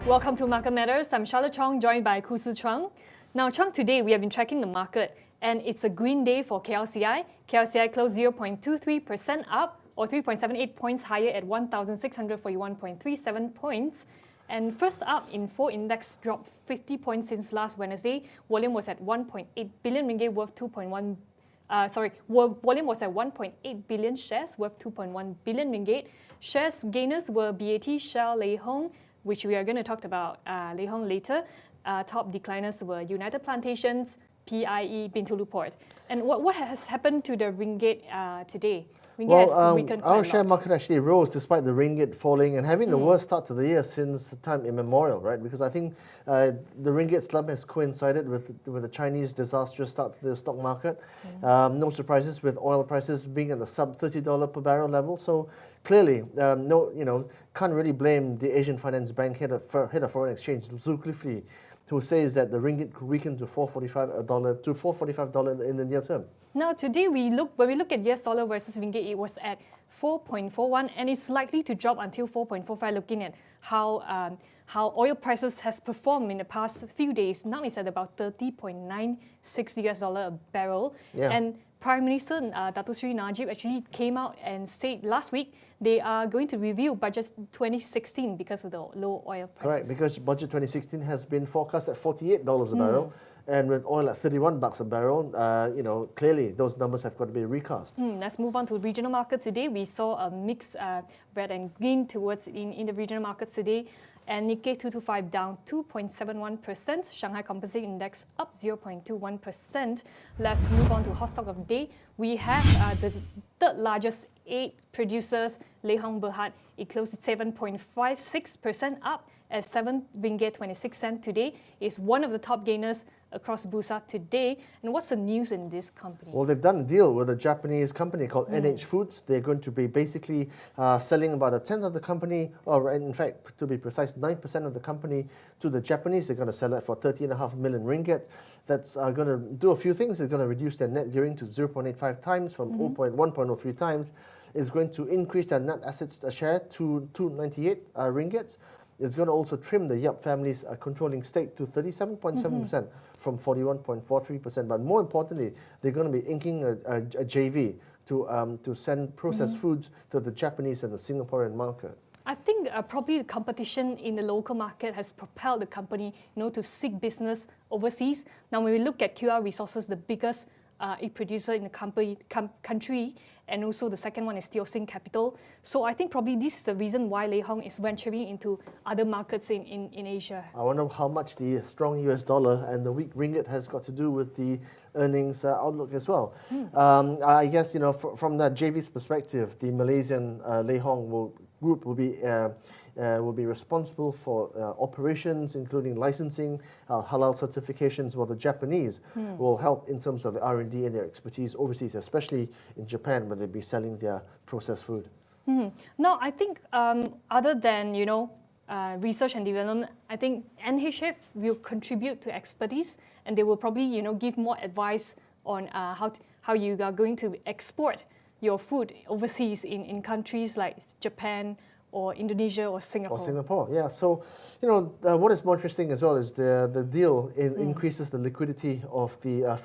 Welcome to Market Matters. I'm Charlotte Chong, joined by Khoo, Chuang. Now, Chong, today we have been tracking the market, and it's a green day for KLCI. KLCI closed 0.23% up, or 3.78 points higher at 1,641.37 points. And first up in 4 index dropped 50 points since last Wednesday. Volume was at 1.8 billion ringgit worth volume was at 1.8 billion shares worth 2.1 billion ringgit. Shares gainers were BAT, Shell, Lay Hong, which we are going to talk about Lay Hong later. Top decliners were United Plantations, PIE, Bintulu Port. And what has happened to the ringgit today? Ringgit has weakened quite a lot. Our share market actually rose despite the ringgit falling and having the worst start to the year since time immemorial, right? Because I think the ringgit slump has coincided with the Chinese disastrous start to the stock market. No surprises with oil prices being at the sub $30 per barrel level. So clearly, can't really blame the Asian Finance Bank head of foreign exchange, Zulkifli, who says that the ringgit could weaken to $4.45 in the near term. Now, today when we look at US dollar versus ringgit, it was at 4.41, and it's likely to drop until 4.45. Looking at how oil prices has performed in the past few days, now it's at about 30.96 US dollar a barrel. Yeah. And Prime Minister Dato Sri Najib actually came out and said last week they are going to review budget 2016 because of the low oil prices. Correct, because budget 2016 has been forecast at $48 a barrel. And with oil at $31 a barrel, clearly those numbers have got to be recast. Let's move on to regional markets today. We saw a mix red and green towards in the regional markets today. And Nikkei 225 down 2.71%. Shanghai Composite Index up 0.21%. Let's move on to Hotstock of the day. We have the third largest 8 producers, Lay Hong Bhd. It closed 7.56% up at 7 ringgit 26 cents today. It's one of the top gainers across Bursa today. And what's the news in this company? Well, they've done a deal with a Japanese company called NH Foods. They're going to be basically selling about a tenth of the company, or in fact, to be precise, 9% of the company to the Japanese. They're going to sell it for 30.5 million ringgit. That's going to do a few things. It's going to reduce their net gearing to 0.85 times from 1.03 times. It's going to increase their net assets a share to 298 ringgit. It's going to also trim the Yap family's controlling stake to 37.7% from 41.43%. But more importantly, they're going to be inking a JV to send processed foods to the Japanese and the Singaporean market. I think probably the competition in the local market has propelled the company, to seek business overseas. Now, when we look at QR Resources, the biggest egg producer in the country, and also the second one is Teosing Capital. So I think probably this is the reason why Lay Hong is venturing into other markets in Asia. I wonder how much the strong US dollar and the weak ringgit has got to do with the earnings outlook as well. I guess, from that JV's perspective, the Malaysian Lay Hong group will be responsible for operations, including licensing, halal certifications, while the Japanese will help in terms of R&D and their expertise overseas, especially in Japan, where they'll be selling their processed food. Now, I think other than, research and development, I think NHF will contribute to expertise, and they will probably, give more advice on how you are going to export your food overseas in countries like Japan, or Indonesia or Singapore. Yeah. So, what is more interesting as well is the deal increases the liquidity of the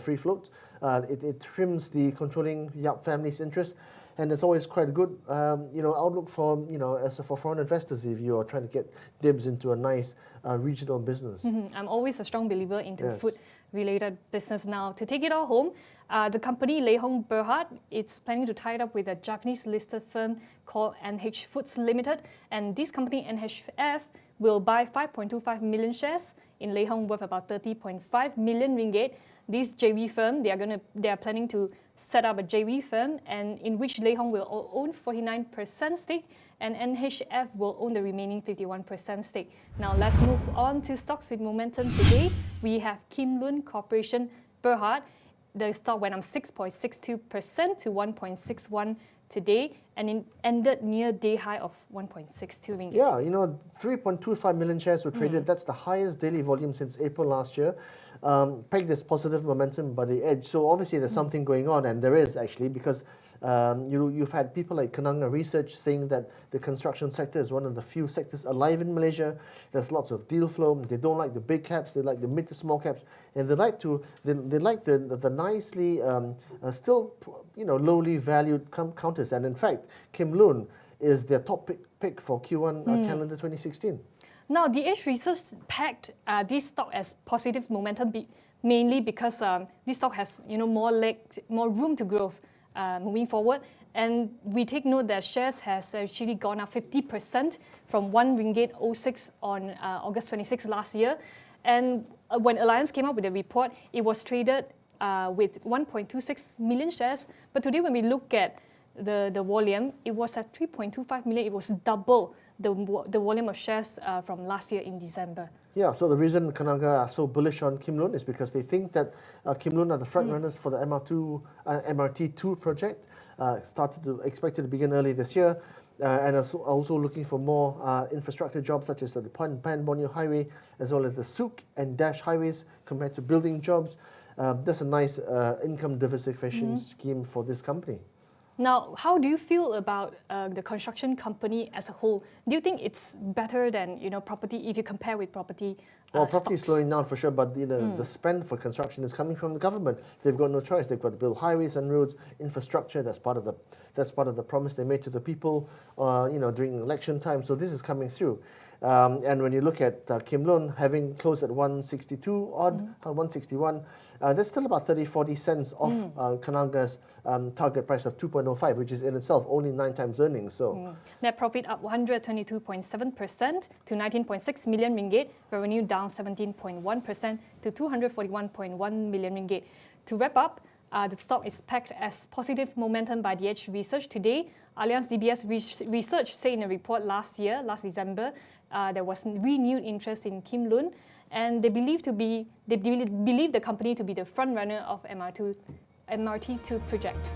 free float. It trims the controlling Yap family's interest, and it's always quite a good outlook for for foreign investors if you are trying to get dibs into a nice regional business. I'm always a strong believer into food-related business. Now, to take it all home, the company Lay Hong Bhd, it's planning to tie it up with a Japanese listed firm called NH Foods Ltd. And this company, NHF, will buy 5.25 million shares in Lay Hong worth about 30.5 million ringgit. This JV firm, they are planning to set up a JV firm, and in which Lay Hong will own 49% stake, and NHF will own the remaining 51% stake. Now let's move on to stocks with momentum today. We have Kimlun Corporation Bhd. The stock went up 6.62% to 1.61 today, and it ended near day high of 1.62 ringgit. Yeah, 3.25 million shares were traded. That's the highest daily volume since April last year. peg this positive momentum by the edge. So obviously there's something going on, and there is actually, because you've had people like Kenanga Research saying that the construction sector is one of the few sectors alive in Malaysia. There's lots of deal flow. They don't like the big caps. They like the mid to small caps, and they like the nicely still lowly valued counters. And in fact, Kimlun is their top pick for Q1 calendar 2016. Now, the Edge Research pegged this stock as positive momentum, mainly because this stock has more room to grow moving forward. And we take note that shares has actually gone up 50% from 1 ringgit 06 on August 26 last year. And when Alliance came up with a report, it was traded with 1.26 million shares. But today, when we look at the volume, it was at 3.25 million. It was double the volume of shares from last year in December. Yeah, so the reason Kenanga are so bullish on Kimlun is because they think that Kimlun are the front runners for the MRT2 project, expected to begin early this year, and also looking for more infrastructure jobs such as the Pan-Borneo Highway, as well as the Sook and Dash highways compared to building jobs. That's a nice income diversification scheme for this company. Now, how do you feel about the construction company as a whole? Do you think it's better than property if you compare with property? Well, property is slowing down for sure, but the spend for construction is coming from the government. They've got no choice. They've got to build highways and roads, infrastructure. That's part of the promise they made to the people, during election time. So this is coming through. And when you look at Kimlun having closed at 162 odd, 161, there's still about 30-40 cents off Kenanga's target price of 2.05, which is in itself only 9 times earnings. So net profit up 122.7% to 19.6 million ringgit. Revenue down 17.1% to 241.1 million ringgit. To wrap up, the stock is pegged as positive momentum by the Edge Research today. Alliance DBS Research said in a report last December, there was renewed interest in Kimlun, and they believe the company to be the front runner of MRT2 project.